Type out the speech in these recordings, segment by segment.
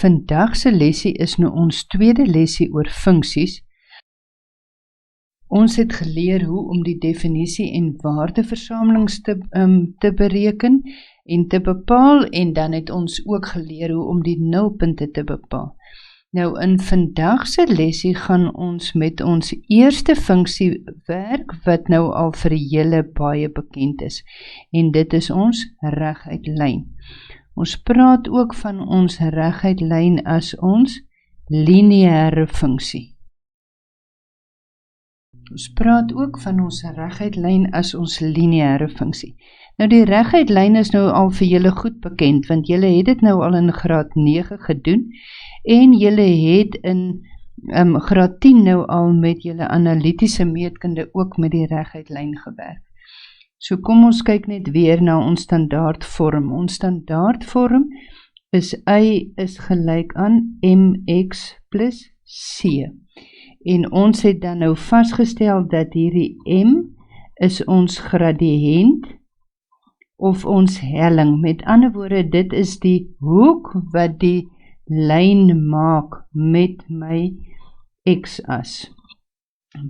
Vandag se lesie is nou ons tweede lesie oor funksies. Ons het geleer hoe om die definisie en waardeversamelings te bereken en te bepaal, en dan het ons ook geleer hoe om die nulpunte te bepaal. Nou in vandag se lesie gaan ons met ons eerste funksie werk, wat nou al vir julle baie bekend is, en dit is ons reguit lyn. Ons praat ook van ons reguit lyn as ons lineêre funksie. Ons praat ook van ons reguit lyn as ons lineêre funksie. Nou die reguit lyn is nou al vir julle goed bekend, want julle het dit nou al in graad 9 gedoen, en julle het in graad 10 nou al met julle analitiese meetkunde ook met die reguit lyn gewerk. So kom ons kyk net weer na ons standaardvorm. Ons standaardvorm is y is gelyk aan mx plus c. En ons het dan nou vasgestel dat hierdie m is ons gradiënt of ons helling. Met ander woorde, dit is die hoek wat die lyn maak met my x-as.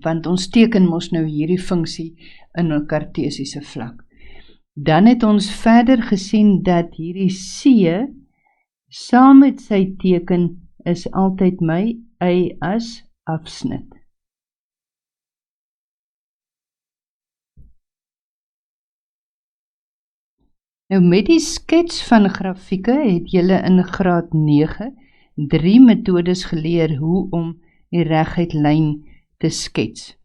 Want ons teken mos nou hierdie funksie in 'n kartesiese vlak. Dan het ons verder gesien dat hierdie c saam met sy teken is altyd my y-as afsnit. Nou met die skets van grafieke het julle in graad 9 3 metodes geleer hoe om die reguit lyn te skets.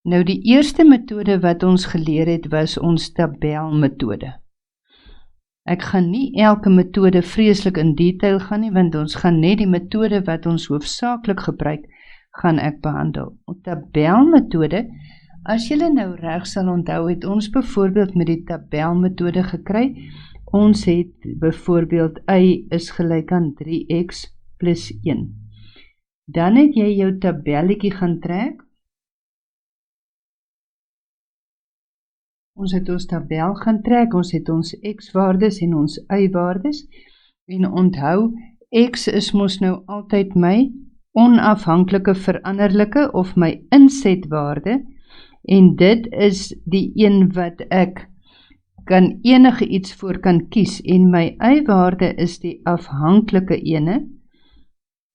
Nou die eerste metode wat ons geleer het was ons tabelmetode. Ek gaan nie elke metode vreeslik in detail gaan nie, want ons gaan net die metode wat ons hoofsaaklik gebruik, gaan ek behandel. Die tabelmetode, as julle nou reg sal onthou, het ons byvoorbeeld met die tabelmetode gekry. Ons het byvoorbeeld y is gelyk aan 3x plus 1. Dan het jy jou tabelletjie gaan trek. Ons het ons tabel gaan trek, ons het ons x-waardes en ons y-waardes, en onthou, x is mos nou altyd my onafhanklike veranderlike of my insetwaarde, en dit is die een wat ek kan enige iets voor kan kies, en my y-waarde is die afhanklike ene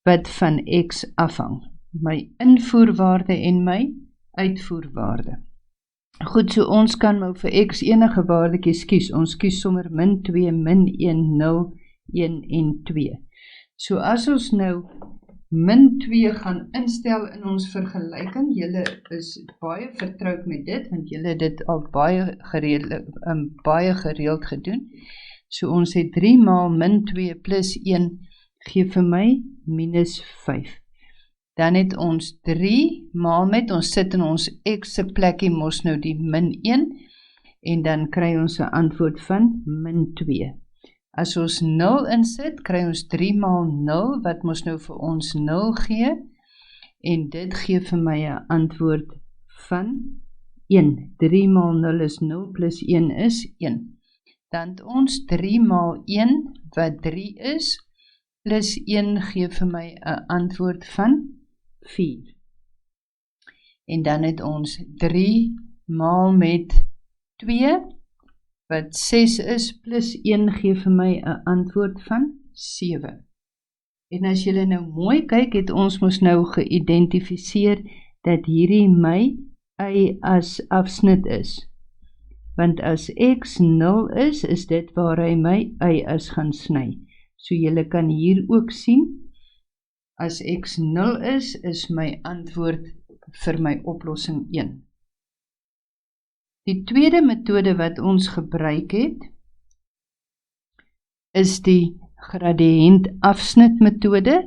wat van x afhang, my invoerwaarde en my uitvoerwaarde. Goed, so ons kan nou vir x enige waardekies kies. Ons kies sommer min 2, min 1, 0, 1 en 2. So as ons nou min 2 gaan instel in ons vergelyking, julle is baie vertroud met dit, want julle het dit al baie gereeld gedoen. So ons het 3 maal min 2 plus 1 gee vir my minus 5. Dan het ons 3 maal met, ons sit in ons x se plekkie mos nou die min 1, en dan kry ons 'n antwoord van min 2. As ons 0 insit, kry ons 3 maal 0, wat mos nou vir ons 0 gee, en dit gee vir my 'n antwoord van 1. 3 maal 0 is 0, plus 1 is 1. Dan het ons 3 maal 1, wat 3 is, plus 1 gee vir my 'n antwoord van 4. En dan het ons 3 maal met 2, wat 6 is, plus 1 gee vir my 'n antwoord van 7. En as julle nou mooi kyk, het ons mos nou geïdentifiseer dat hierdie my y-as afsnit is. Want as x 0 is dit waar hy my y-as gaan sny. So julle kan hier ook sien, as x 0 is my antwoord vir my oplossing 1. Die tweede metode wat ons gebruik het, is die gradiënt afsnit metode,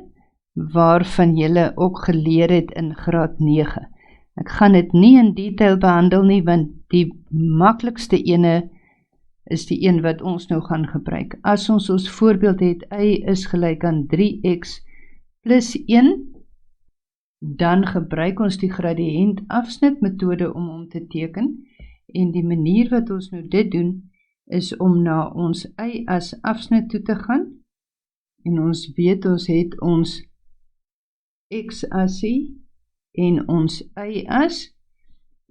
waarvan julle ook geleer het in graad 9. Ek gaan dit nie in detail behandel nie, want die maklikste ene is die een wat ons nou gaan gebruik. As ons voorbeeld het, y is gelyk aan 3x plus 1, dan gebruik ons die gradiënt afsnit metode om te teken, en die manier wat ons nou dit doen, is om na ons y as afsnit toe te gaan, En ons weet ons het ons x-asie en ons y-as.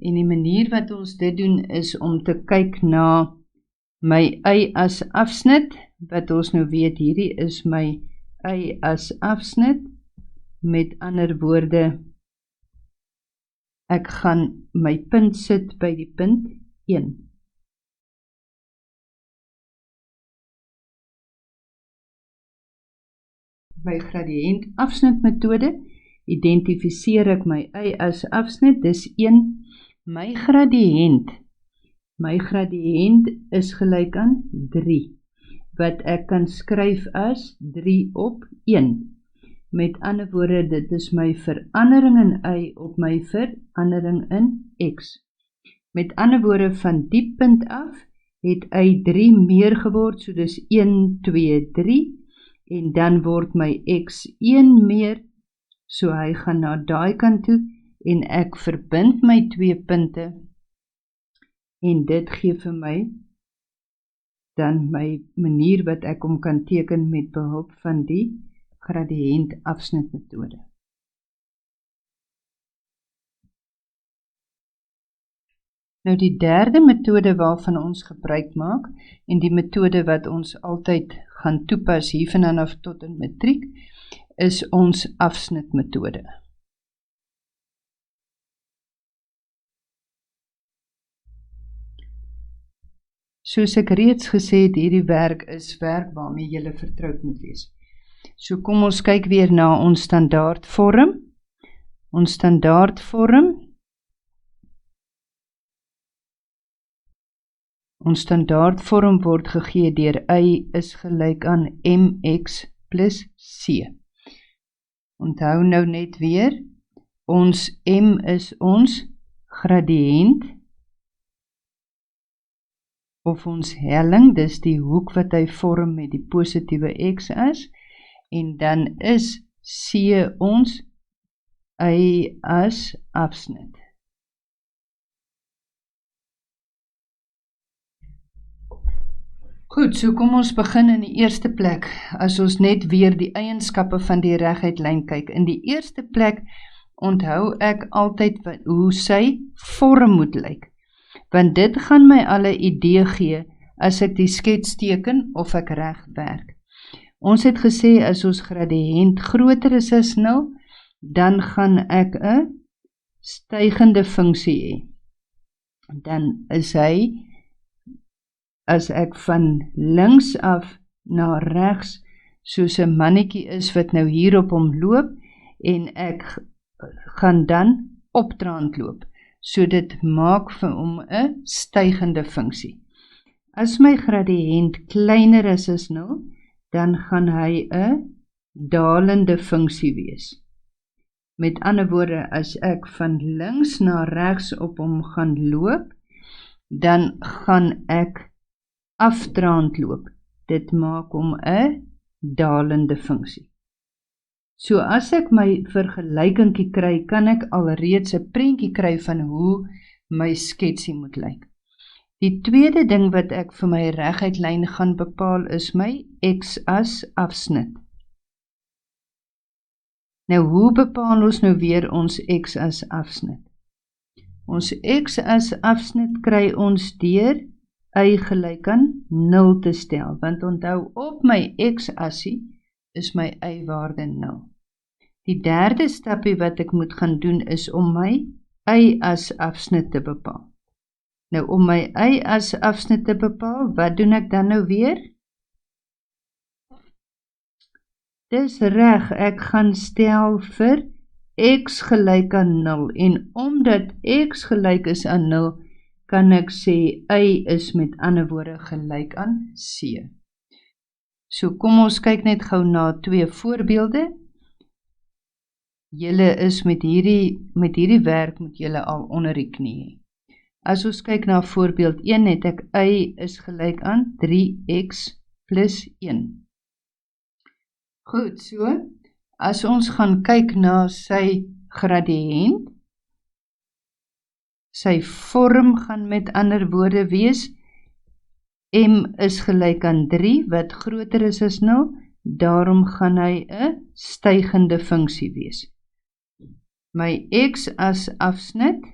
En die manier wat ons dit doen is om te kyk na my y-as afsnit, wat ons nou weet hierdie is my y-as afsnit. Met ander woorde, ek gaan my punt sit by die punt 1. By gradiënt afsnitmetode identifiseer ek my y-as afsnit, dis 1. My gradiënt is gelyk aan 3, wat ek kan skryf as 3 op 1. Met ander woorde, dit is my verandering in y op my verandering in x. Met ander woorde, van die punt af het y 3 meer geword, so dis 1, 2, 3, en dan word my x 1 meer, so hy gaan na daai kant toe, en ek verbind my 2 punte, en dit gee vir my dan my manier wat ek hom kan teken met behulp van die gradiënt afsnitmetode. Nou die derde metode waarvan ons gebruik maak, en die metode wat ons altyd gaan toepas hiervan af tot in matriek, is ons afsnitmetode. Soos ek reeds gesê het, hierdie werk is werk waarmee julle vertroud moet wees. So kom ons kyk weer na ons standaardvorm. Ons standaardvorm word gegee deur y is gelyk aan mx plus c. Onthou nou net weer, ons m is ons gradiënt, of ons helling, dis die hoek wat hy vorm met die positiewe x-as, en dan is c ons y-as afsnit. Goed, so kom ons begin in die eerste plek, as ons net weer die eienskappe van die reguitlyn kyk. In die eerste plek onthou ek altyd hoe sy vorm moet lyk, want dit gaan my alle idee gee as ek die skets teken of ek reg werk. Ons het gesê as ons gradiënt groter is as 0, dan gaan ek 'n stygende funksie hê. Dan is hy, as ek van links af na regs, soos 'n mannetjie is wat nou hier op hom loop, en ek gaan dan opdraand loop. So dit maak vir hom 'n stygende funksie. As my gradiënt kleiner is as 0, dan gaan hy 'n dalende funksie wees. Met ander woorde, as ek van links na regs op hom gaan loop, dan gaan ek afdraand loop. Dit maak hom 'n dalende funksie. So as ek my vergelykingkie kry, kan ek alreeds 'n prentjie kry van hoe my sketsie moet lyk. Die tweede ding wat ek vir my reguitlyn gaan bepaal is my x-as afsnit. Nou hoe bepaal ons nou weer ons x-as afsnit? Ons x-as afsnit kry ons deur y gelyk aan 0 te stel, want onthou op my x-asie is my y-waarde 0. Die derde stapie wat ek moet gaan doen is om my y-as afsnit te bepaal. Nou om my y-as afsnit te bepaal, wat doen ek dan nou weer? Dis reg, ek gaan stel vir x gelyk aan 0, en omdat x gelyk is aan 0, kan ek sê y is met ander woorde gelyk aan c. So kom ons kyk net gou na 2 voorbeelde. Julle is met hierdie werk moet julle al onder die knie hê. As ons kyk na voorbeeld 1, het ek y is gelyk aan 3x plus 1. Goed, so, as ons gaan kyk na sy gradiënt, sy vorm gaan met ander woorde wees, m is gelyk aan 3, wat groter is as 0, daarom gaan hy 'n stygende funksie wees. My x as afsnit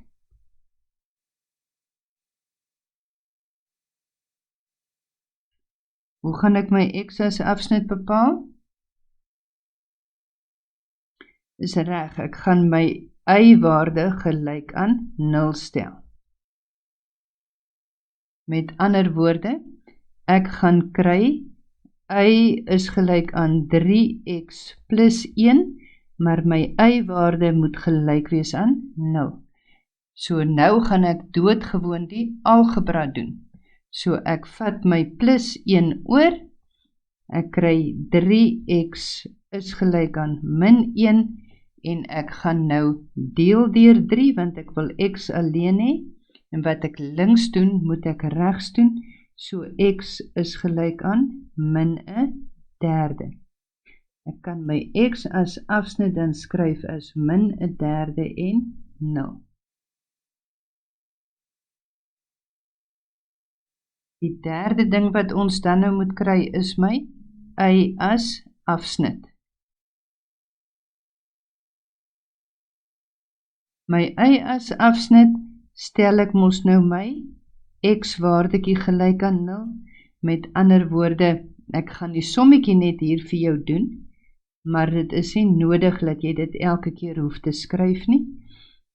hoe gaan ek my x as afsnit bepaal? Is reg, ek gaan my y-waarde gelyk aan 0 stel. Met ander woorde, ek gaan kry y is gelyk aan 3x plus 1, maar my y-waarde moet gelyk wees aan 0. So nou gaan ek doodgewoon die algebra doen. So ek vat my plus 1 oor, ek kry 3x is gelyk aan min 1, en ek gaan nou deel deur 3, want ek wil x alleen hê, en wat ek links doen, moet ek regs doen, so x is gelyk aan min 1/3. Ek kan my x as afsnit dan skryf as min 1/3 en 0. Die derde ding wat ons dan nou moet kry is my y as afsnit. My y as afsnit stel ek mos nou my x-waardekie gelyk aan 0. Met ander woorde, ek gaan die sommetjie net hier vir jou doen, maar dit is nie nodig dat jy dit elke keer hoef te skryf nie.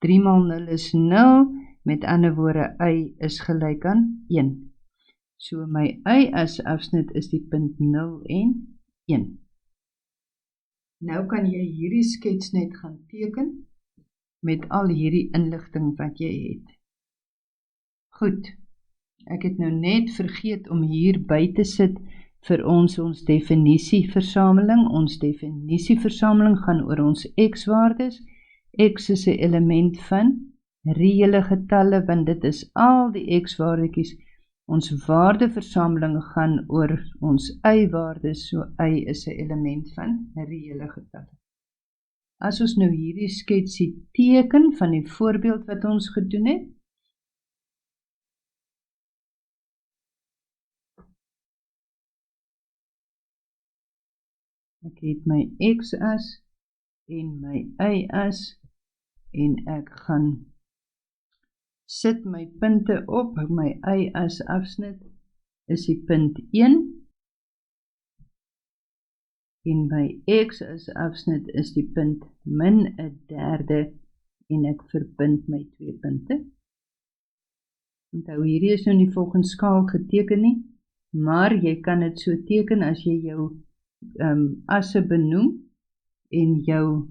3 maal 0 is 0, met ander woorde, y is gelyk aan 1. So my y as afsnit is die punt 0 en 1. Nou kan jy hierdie skets net gaan teken, met al hierdie inligting wat jy het. Goed, ek het nou net vergeet om hier by te sit vir ons definisieversameling. Ons definisieversameling gaan oor ons x-waardes. X is 'n element van reële getalle, want dit is al die x-waardekies. Ons waardeversameling gaan oor ons y-waardes, so y is 'n element van reële getalle. As ons nou hierdie sketsie teken van die voorbeeld wat ons gedoen het, ek het my x-as en my y-as, en ek gaan sit my punte op. My y-as afsnit is die punt 1, en my x-as afsnit is die punt min 1/3, en ek verbind my 2 punte. Onthou, hierdie is nou nie volgens skaal geteken nie, maar jy kan dit so teken as jy jou asse benoem en jou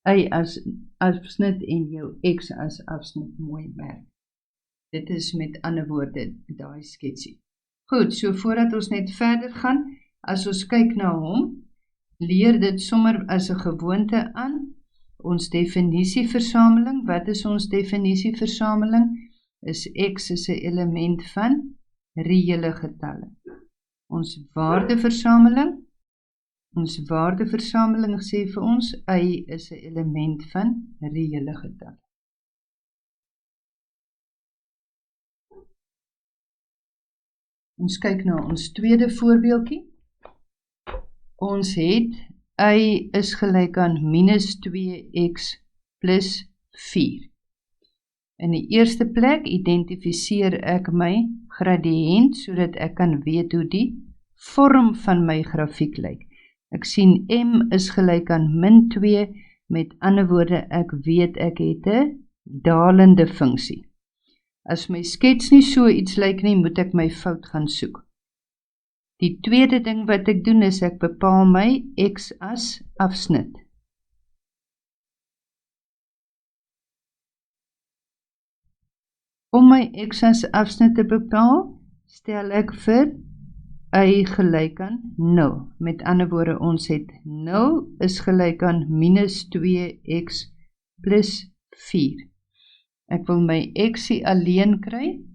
y as afsnit en jou x as afsnit mooi merk. Dit is met ander woorde daai sketsie. Goed, so voordat ons net verder gaan, as ons kyk na hom, leer dit sommer as 'n gewoonte aan. Ons definisieversameling, wat is ons definisieversameling? Is x is 'n element van reële getalle. Ons waardeversameling sê vir ons, y is 'n element van reële getalle. Ons kyk na ons tweede voorbeeldjie. Ons het y is gelyk aan minus 2x plus 4. In die eerste plek identifiseer ek my gradiënt, sodat ek kan weet hoe die vorm van my grafiek lyk. Ek sien m is gelyk aan min 2, met ander woorde, ek weet ek het 'n dalende funksie. As my skets nie so iets lyk nie, moet ek my fout gaan soek. Die tweede ding wat ek doen is ek bepaal my x as afsnit. Om my x as afsnit te bepaal, stel ek vir y gelyk aan 0. Met ander woorde, ons het 0 is gelyk aan minus 2x plus 4. Ek wil my x alleen kry.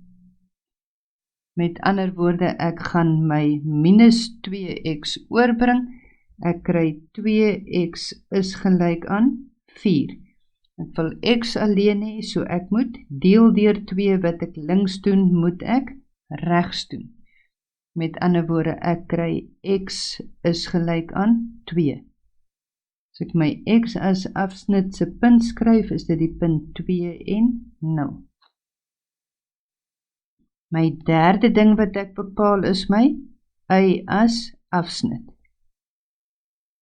Met ander woorde, ek gaan my minus 2x oorbring. Ek kry 2x is gelyk aan 4. Ek wil x alleen hê, so ek moet deel deur 2 wat ek links doen, moet ek regs doen. Met ander woorde, ek kry x is gelyk aan 2. As ek my x as afsnit se punt skryf, is dit die punt 2 en 0. My derde ding wat ek bepaal is my y as afsnit.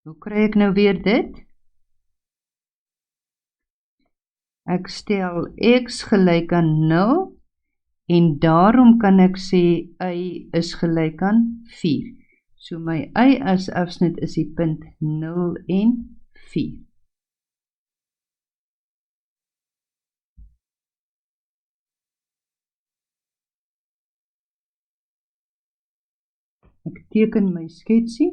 Hoe kry ek nou weer dit? Ek stel x gelyk aan 0 en daarom kan ek sê y is gelyk aan 4. So my y as afsnit is die punt 0 en 4. Ek teken my sketsie.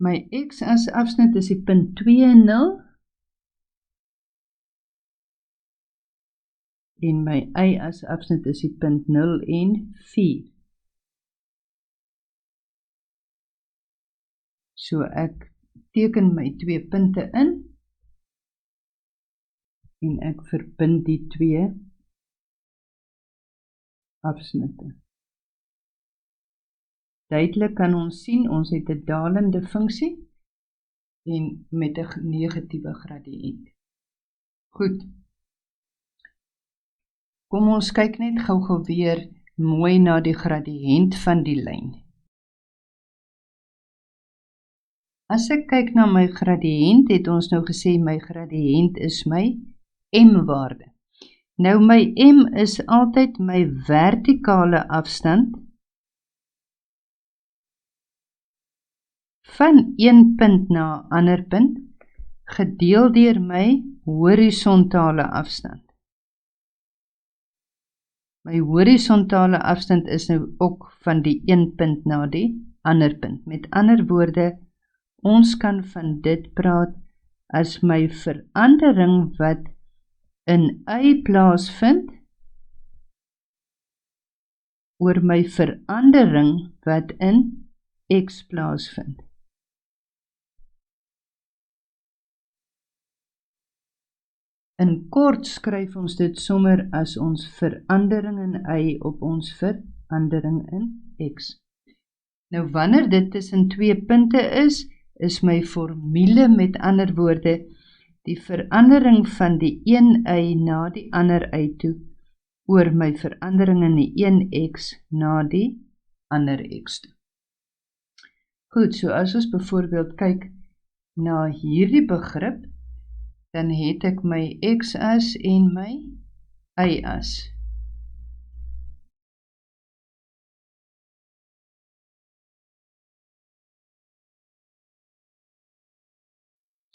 My x as afsnit is die punt 2 en 0. En my y as afsnit is die punt 0 en 4. So ek teken my 2 punte in. En ek verbind die 2 afsnitte. Duidelik kan ons sien, ons het 'n dalende funksie en met 'n negatiewe gradiënt. Goed. Kom ons kyk net gou weer mooi na die gradiënt van die lyn. As ek kyk na my gradiënt, het ons nou gesê my gradiënt is my m-waarde. Nou my m is altyd my vertikale afstand van een punt na 'n ander punt, gedeel deur my horisontale afstand. My horisontale afstand is nou ook van die een punt na die ander punt. Met ander woorde, ons kan van dit praat as my verandering wat in y plaasvind oor my verandering wat in x plaasvind. In kort skryf ons dit sommer as ons verandering in y op ons verandering in x. Nou wanneer dit tussen 2 punte is my formule met ander woorde die verandering van die een y na die ander y toe oor my verandering in die een x na die ander x toe. Goed, so as ons byvoorbeeld kyk na hierdie begrip, dan het ek my x as en my y as.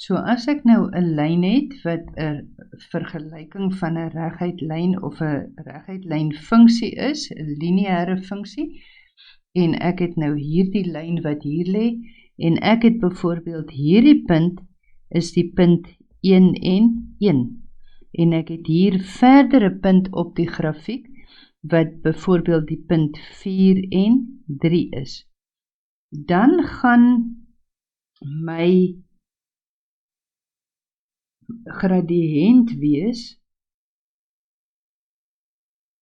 So as ek nou 'n lyn het wat 'n vergelyking van 'n reguit lyn of 'n reguit lyn funksie is, 'n lineêre funksie, en ek het nou hierdie lyn wat hier lê, en ek het byvoorbeeld hierdie punt is die punt 1 en 1. En ek het hier verdere punt op die grafiek wat byvoorbeeld die punt 4 en 3 is. Dan gaan my gradiënt wees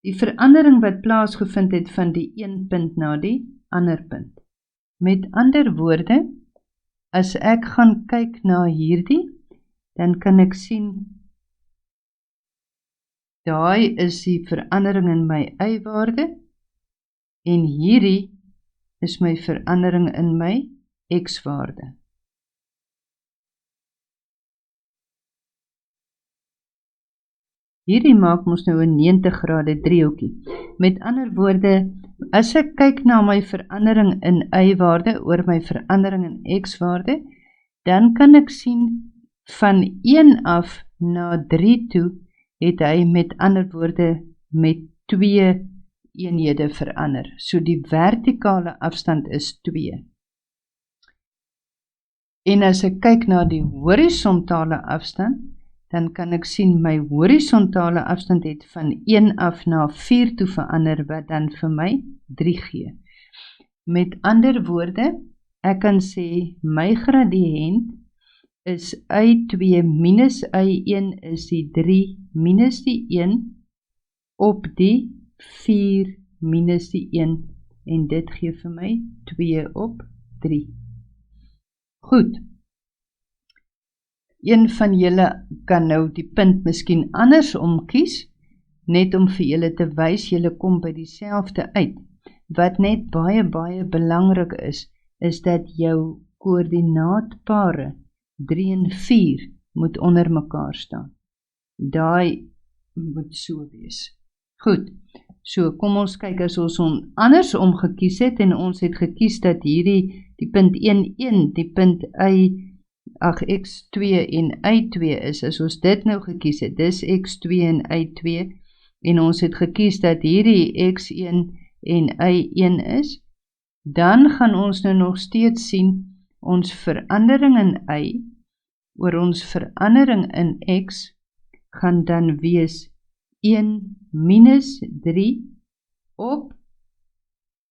die verandering wat plaasgevind het van die een punt na die ander punt. Met ander woorde, as ek gaan kyk na hierdie, dan kan ek sien daai is die verandering in my y-waarde en hierdie is my verandering in my x-waarde. Hierdie maak ons nou 'n 90 grade driehoekie. Met ander woorde, as ek kyk na my verandering in y-waarde oor my verandering in x-waarde, dan kan ek sien van 1 af na 3 toe het hy met ander woorde met 2 eenhede verander. So die vertikale afstand is 2. En as ek kyk na die horisontale afstand, dan kan ek sien my horisontale afstand het van 1 af na 4 toe verander, wat dan vir my 3 gee. Met ander woorde, ek kan sê my gradiënt is y2 minus y1 is die 3 minus die 1 op die 4 minus die 1 en dit gee vir my 2 op 3. Goed. Een van julle kan nou die punt miskien andersom kies, net om vir julle te wys, julle kom by dieselfde uit. Wat net baie belangrik is dat jou koördinaatpare 3 en 4 moet onder mekaar staan. Daai moet so wees. Goed, so kom ons kyk as ons andersom gekies het en ons het gekies dat hierdie die punt 1,1, die punt x2 en y2 is, as ons dit nou gekies het, dis x2 en y2 en ons het gekies dat hierdie x1 en y1 is, dan gaan ons nou nog steeds sien ons verandering in y oor ons verandering in x gaan dan wees 1 minus 3 op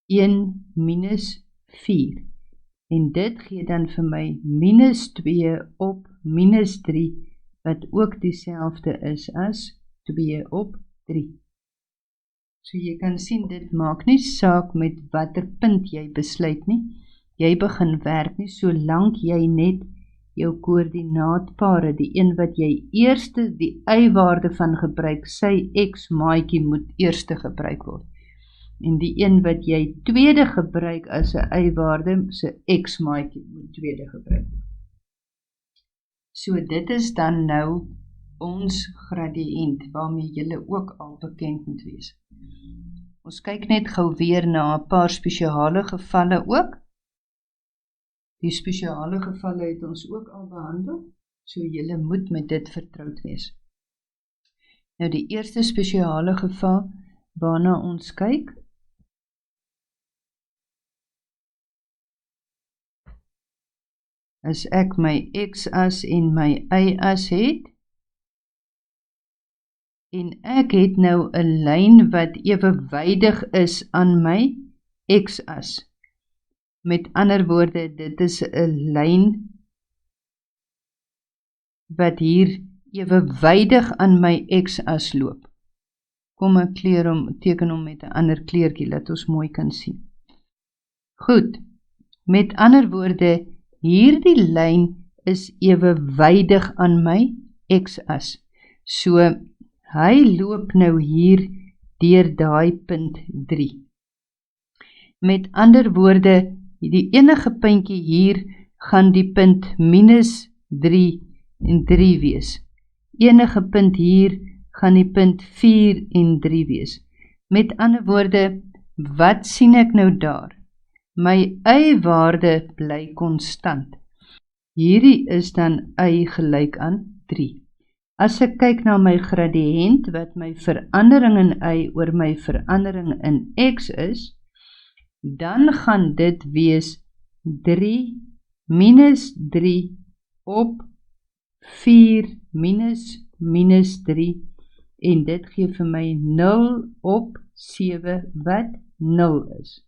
1 minus 4 en dit gee dan vir my minus 2 op minus 3 wat ook dieselfde is as 2 op 3. So jy kan sien, dit maak nie saak met watter punt jy besluit nie. Jy begin werk nie, solank jy net jou koördinaatpare, die een wat jy eerste die y-waarde van gebruik, sy x-maatjie moet eerste gebruik word. En die een wat jy tweede gebruik as 'n y-waarde, sy x-maatjie moet tweede gebruik word. So dit is dan nou ons gradiënt, waarmee julle ook al bekend moet wees. Ons kyk net gou weer na 'n paar spesiale gevalle ook. Die spesiale gevalle het ons ook al behandel, so julle moet met dit vertroud wees. Nou die eerste spesiale geval waarna ons kyk, as ek my x-as en my y-as het, en ek het nou 'n lyn wat ewewydig is aan my x-as. Met ander woorde, dit is 'n lyn wat hier ewewydig aan my x-as loop. Kom ek teken hom met 'n ander kleurtjie, laat ons mooi kan sien. Goed, met ander woorde, hierdie lyn is ewewydig aan my x-as. So, hy loop nou hier deur daai punt 3. Met ander woorde, die enige puntjie hier gaan die punt minus 3 en 3 wees. Enige punt hier gaan die punt 4 en 3 wees. Met ander woorde, wat sien ek nou daar? My y-waarde bly konstant. Hierdie is dan y gelyk aan 3. As ek kyk na my gradiënt, wat my verandering in y oor my verandering in x is, dan gaan dit wees 3 minus 3 op 4 minus 3 en dit gee vir my 0 op 7 wat 0 is.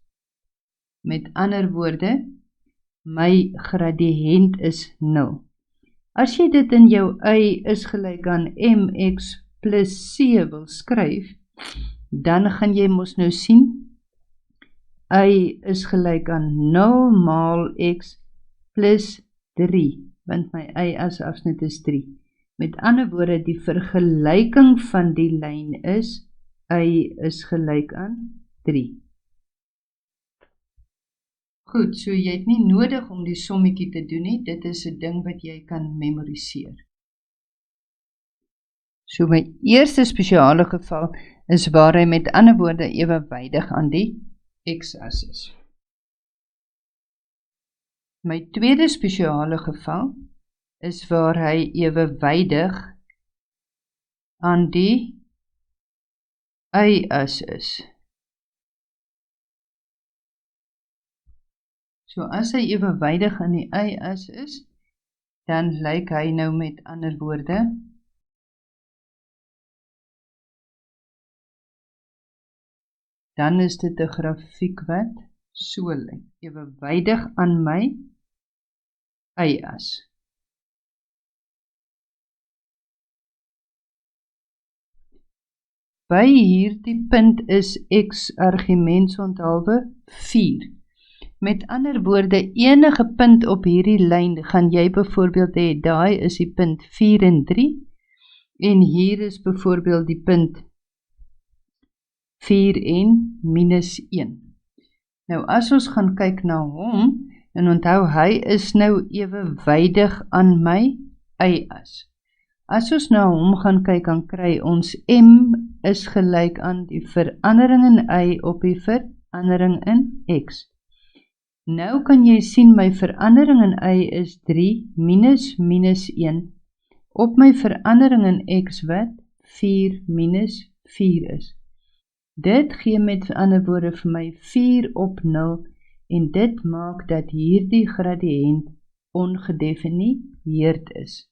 Met ander woorde, my gradiënt is 0. As jy dit in jou y is gelyk aan mx plus c wil skryf, dan gaan jy mos nou sien, y is gelyk aan 0 maal x plus 3, want my y as afsnit is 3. Met ander woorde, die vergelyking van die lyn is, y is gelyk aan 3. Goed, so jy het nie nodig om die sommetjie te doen nie, dit is 'n ding wat jy kan memoriseer. So my eerste spesiale geval is waar hy met ander woorde ewewydig aan die x-as is. My tweede spesiale geval is waar hy ewewydig aan die y-as is. So as hy ewewydig aan die y-as is, dan lyk hy nou met ander woorde dan is dit 'n grafiek wat so lyk, ewewydig aan my y-as. By hierdie punt is x argumentsonthaalwe 4. Met ander woorde, enige punt op hierdie lyn gaan jy byvoorbeeld hê, daai is die punt 4 en 3, en hier is byvoorbeeld die punt 4 en minus 1. Nou as ons gaan kyk na hom, en onthou hy is nou ewewydig aan my y-as. As ons na hom gaan kyk, dan kry ons m is gelyk aan die verandering in y op die verandering in x. Nou kan jy sien my verandering in y is 3 minus 1 op my verandering in x wat 4 minus 4 is. Dit gee met ander woorde vir my 4 op 0 en dit maak dat hierdie gradiënt ongedefinieerd is.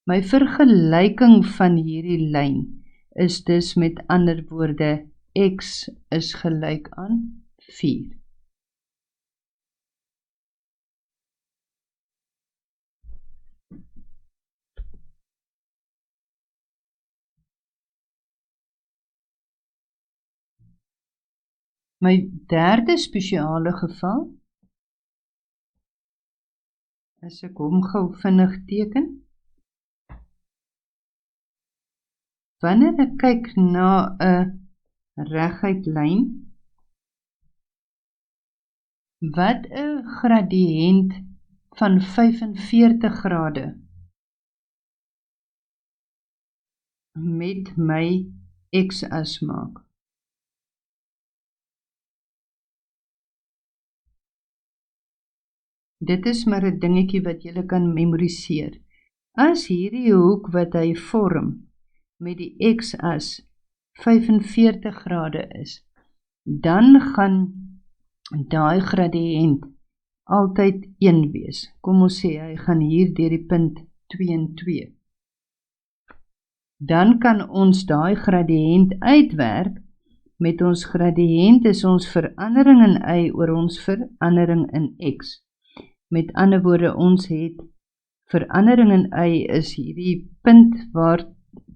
My vergelyking van hierdie lyn is dus met ander woorde x is gelyk aan 4. My derde spesiale geval, as ek hom gou vinnig teken, wanneer ek kyk na 'n reguit lyn, wat 'n gradiënt van 45 grade met my x-as maak. Dit is maar 'n dingetjie wat jy kan memoriseer. As hierdie hoek wat hy vorm met die x-as 45 grade is, dan gaan daai gradiënt altyd 1 wees. Kom ons sê, hy gaan hier deur die punt 2 en 2. Dan kan ons daai gradiënt uitwerk. Met ons gradiënt is ons verandering in y oor ons verandering in x. Met ander woorde, ons het verandering in y is hierdie punt waar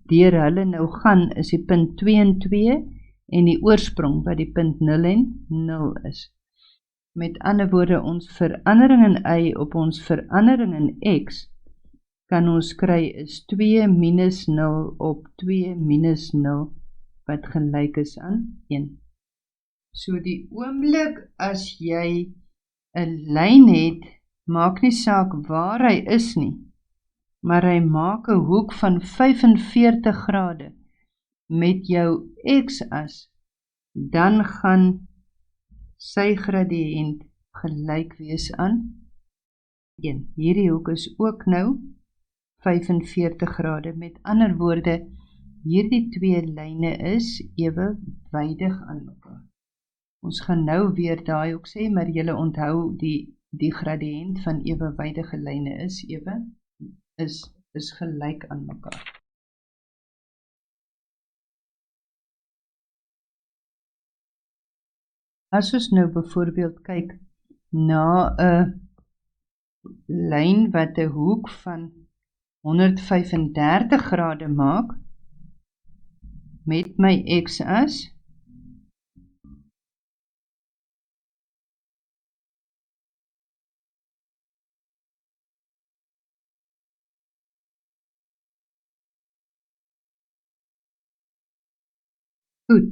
deur hulle nou gaan, is die punt 2 en 2 en die oorsprong wat die punt 0 en 0 is. Met ander woorde, ons verandering in y op ons verandering in x kan ons kry is 2 minus 0 op 2 minus 0 wat gelyk is aan 1. So die oomblik as jy 'n lyn het, maak nie saak waar hy is nie, maar hy maak 'n hoek van 45 grade met jou x-as, dan gaan sy gradiënt gelyk wees aan 1. Hierdie hoek is ook nou 45 grade. Met ander woorde, hierdie twee lyne is ewewydig aan mekaar. Ons gaan nou weer daai ook sê, maar julle onthou die gradiënt van ewewydige lyne is gelyk aan mekaar. As ons nou byvoorbeeld kyk na 'n lyn wat 'n hoek van 135 grade maak met my x-as, goed,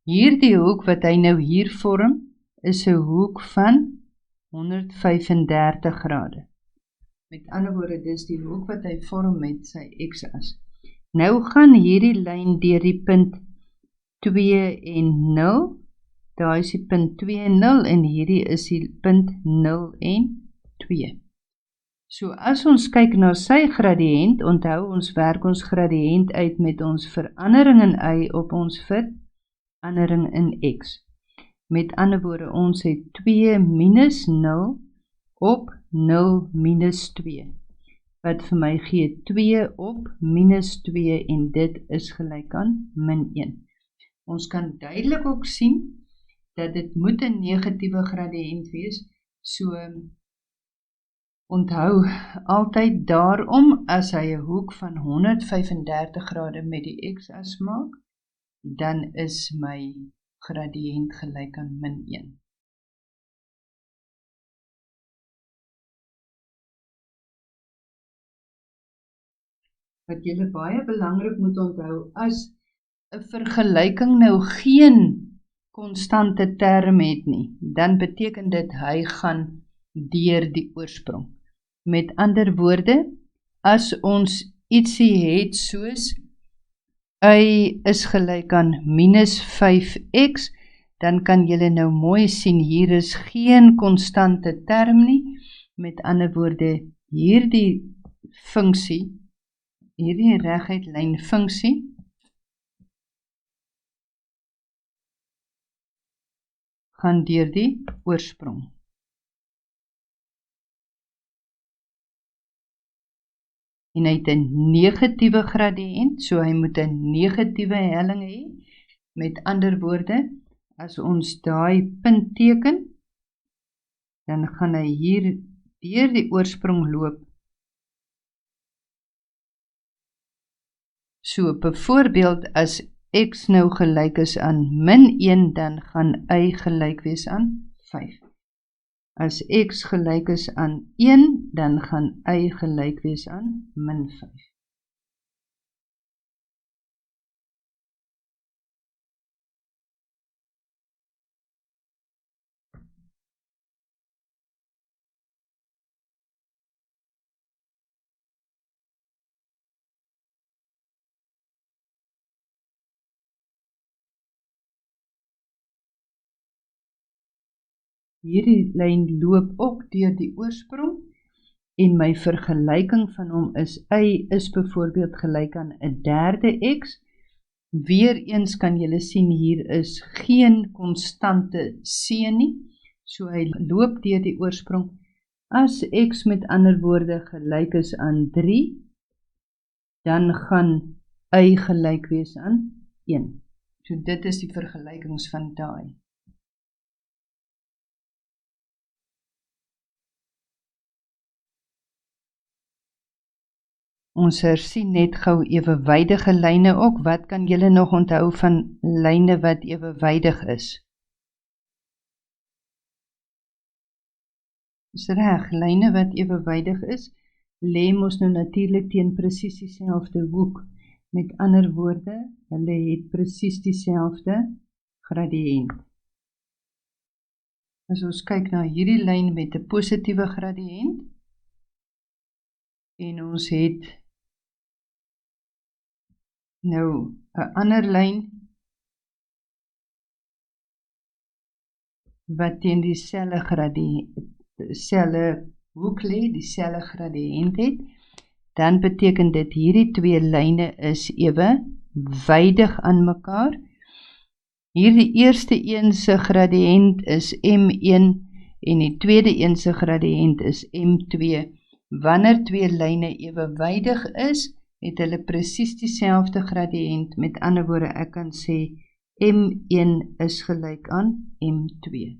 hierdie hoek wat hy nou hier vorm, is 'n hoek van 135 grade. Met ander woorde, dis die hoek wat hy vorm met sy x-as. Nou gaan hierdie lyn deur die punt 2 en 0, daar is die punt 2 en 0 en hierdie is die punt 0 en 2. So as ons kyk na sy gradiënt, onthou ons werk ons gradiënt uit met ons verandering in y op ons verandering in x. Met ander woorde, ons het 2 minus 0 op 0 minus 2, wat vir my gee 2 op minus 2 en dit is gelyk aan min 1. Ons kan duidelik ook sien dat dit moet 'n negatiewe gradiënt wees, so onthou altyd daarom as hy 'n hoek van 135 grade met die x-as maak, dan is my gradiënt gelyk aan -1. Wat julle baie belangrik moet onthou, as 'n vergelyking nou geen konstante term het nie, dan beteken dit hy gaan deur die oorsprong. Met ander woorde, as ons ietsie het soos y is gelyk aan -5x, dan kan julle nou mooi sien, hier is geen konstante term nie. Met ander woorde, hierdie funksie, hierdie reguit lyn funksie, gaan deur die oorsprong. En hy het 'n negatiewe gradiënt, so hy moet 'n negatiewe helling hê. Met ander woorde, as ons daai punt teken, dan gaan hy hier deur die oorsprong loop. So byvoorbeeld, as x nou gelyk is aan -1, dan gaan y gelyk wees aan 5. As x gelyk is aan 1, dan gaan y gelyk wees aan -5. Hierdie lyn loop ook deur die oorsprong, en my vergelyking van hom is y is byvoorbeeld gelyk aan 'n derde x. Weereens kan julle sien, hier is geen konstante c nie, so hy loop deur die oorsprong. As x met ander woorde gelyk is aan 3, dan gaan y gelyk wees aan 1. So dit is die vergelykings van daai. Ons hersien net gou ewewydige lyne ook. Wat kan julle nog onthou van lyne wat ewewydig is? Dis reg, lyne wat ewewydig is, lê mos nou natuurlik teen presies dieselfde hoek. Met ander woorde, hulle het presies dieselfde gradiënt. As ons kyk na hierdie lyn met 'n positiewe gradiënt, en ons het nou 'n ander lyn wat teen dieselfde hoek lê, dieselfde gradiënt het, dan beteken dit hierdie twee lyne is ewewydig aan mekaar. Hierdie eerste een se gradiënt is M1 en die tweede een se gradiënt is M2. Wanneer twee lyne ewewydig is, het hulle presies dieselfde gradiënt. Met ander woorde, ek kan sê M1 is gelyk aan M2.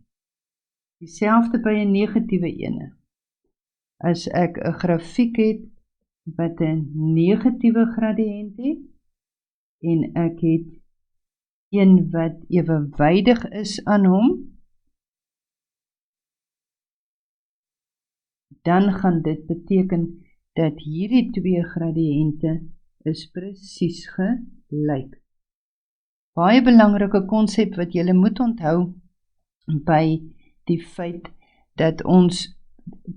Dieselfde by 'n negatiewe ene. As ek 'n grafiek het wat 'n negatiewe gradiënt het, en ek het een wat ewewydig is aan hom, dan gaan dit beteken dat hierdie twee gradiënte is presies gelyk. Baie belangrike konsep wat julle moet onthou by die feit dat ons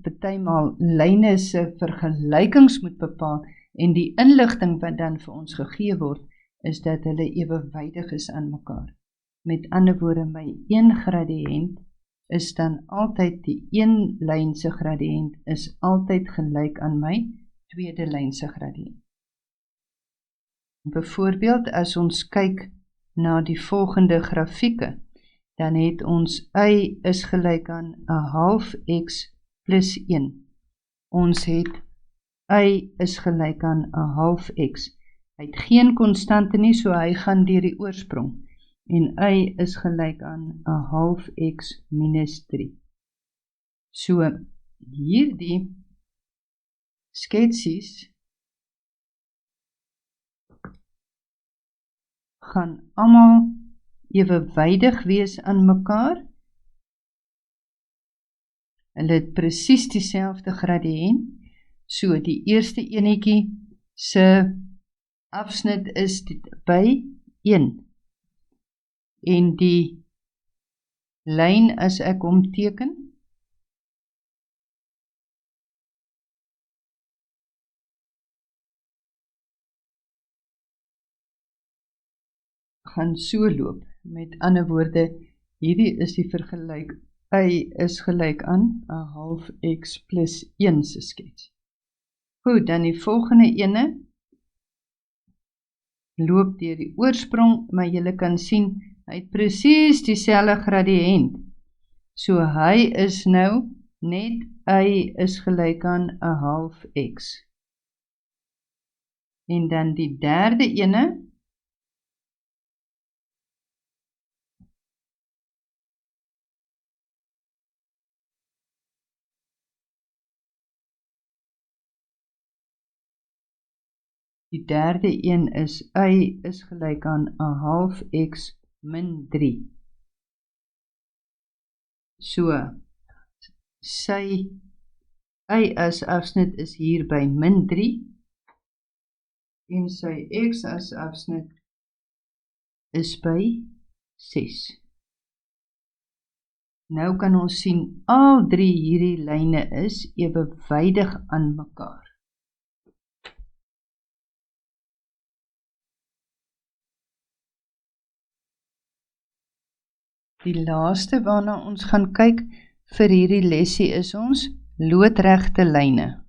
partymal lyne se vergelykings moet bepaal, en die inligting wat dan vir ons gegee word, is dat hulle ewewydig is aan mekaar. Met ander woorde, my een gradiënt is dan altyd die een lyn se gradiënt is altyd gelyk aan my tweede lyn se gradiënt. Byvoorbeeld, as ons kyk na die volgende grafieke, dan het ons y is gelyk aan 'n half x plus 1. Ons het y is gelyk aan 'n half x. Hy het geen konstante nie, so hy gaan deur die oorsprong. En y is gelyk aan 'n half x minus 3. So, hierdie sketsies gaan almal ewewydig wees aan mekaar. Hulle het presies dieselfde gradiënt, so die eerste enetjie se afsnit is by 1. En die lyn as ek hom teken, gaan so loop. Met ander woorde, hierdie is die vergelyk, y is gelyk aan 'n half x plus 1 se skets. Goed, dan die volgende ene, loop deur die oorsprong, maar julle kan sien, hy het presies dieselfde gradiënt. So hy is nou net y is gelyk aan 'n half x. En dan die derde ene, die derde een is y is gelyk aan 'n half x min 3. So, sy y as afsnit is hier by min 3, en sy x as afsnit is by 6. Nou kan ons sien, al drie hierdie lyne is ewewydig aan mekaar. Die laaste waarna ons gaan kyk vir hierdie lesie is ons loodregte lyne.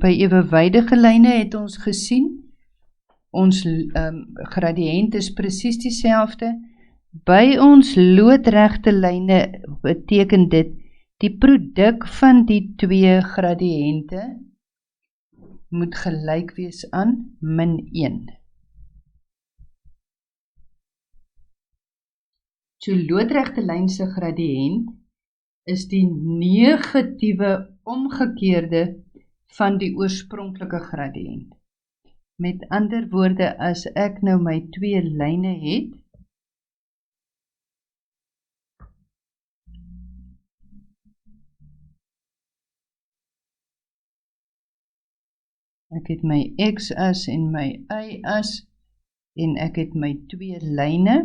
By ewewydige lyne het ons gesien, ons gradiënt is presies dieselfde. By ons loodregte lyne beteken dit die produk van die twee gradiënte moet gelyk wees aan min 1. So loodregte lyn se gradiënt is die negatiewe omgekeerde van die oorspronklike gradiënt. Met ander woorde, as ek nou my twee lyne het, ek het my x-as en my y-as, en ek het my twee lyne,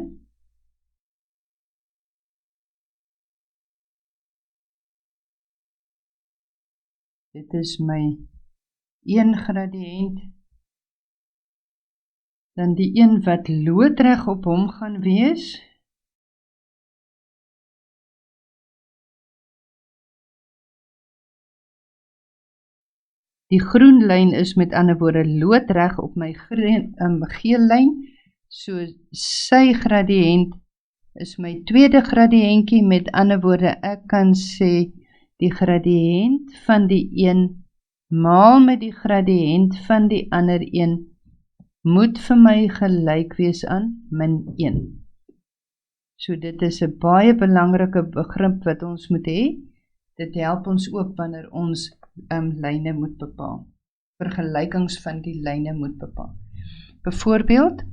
dit is my een gradiënt, dan die een wat loodreg op hom gaan wees, die groen lyn is met ander woorde loodreg op my geel lyn, so sy gradiënt is my tweede gradiëntjie, met ander woorde ek kan sê die gradiënt van die een maal met die gradiënt van die ander een moet vir my gelyk wees aan min 1. So dit is 'n baie belangrike begrip wat ons moet hê. Dit help ons ook wanneer ons lyne moet bepaal. Vergelykings van die lyne moet bepaal. Byvoorbeeld,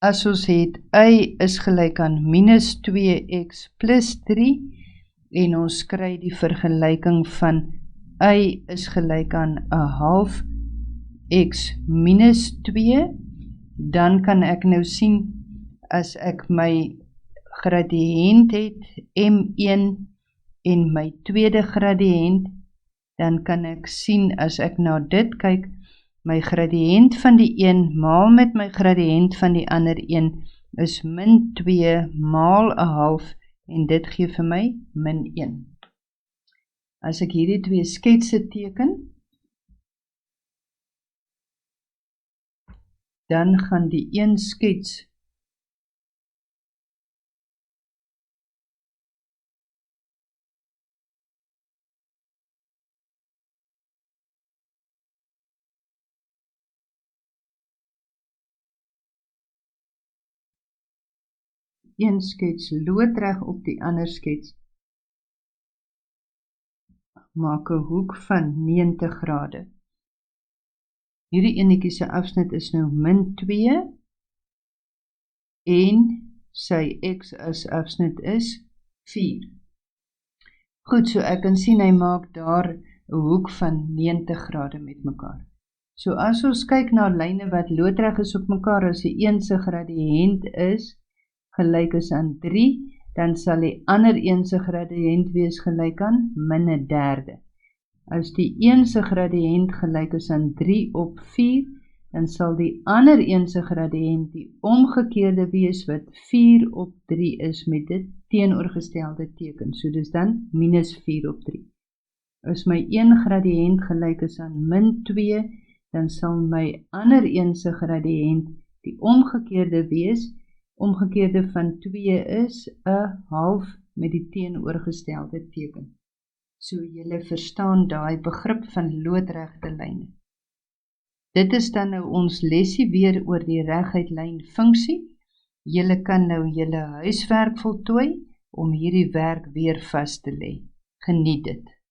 as ons het y is gelyk aan minus 2x plus 3 en ons kry die vergelyking van y is gelyk aan 'n half x minus 2, dan kan ek nou sien, as ek my gradiënt het, m1, en my tweede gradiënt, dan kan ek sien, as ek na dit kyk, my gradiënt van die een maal met my gradiënt van die ander een is min 2 maal 'n half, en dit gee vir my min 1. As ek hierdie twee sketse teken, dan gaan die een skets een skets loodreg op die ander skets, maak 'n hoek van 90 grade. Hierdie enetjie se afsnit is nou -2 en sy x as afsnit is 4. Goed, so ek kan sien hy maak daar 'n hoek van 90 grade met mekaar. So as ons kyk na lyne wat loodreg is op mekaar, as die een se gradiënt is gelyk is aan 3, dan sal die ander een se gradiënt wees gelyk aan -1/3. As die een se gradiënt gelyk is aan 3 op 4, dan sal die ander een se gradiënt die omgekeerde wees wat 4 op 3 is met dit teenoorgestelde teken. So dis dan -4 op 3. As my een gradiënt gelyk is aan -2, dan sal my ander een se gradiënt die omgekeerde wees. Omgekeerde van 2 is 1/2 met die teenoorgestelde teken. So julle verstaan daai begrip van loodregte lyne. Dit is dan nou ons lesie weer oor die reguit lyn funksie. Julle kan nou julle huiswerk voltooi om hierdie werk weer vas te lê. Geniet dit.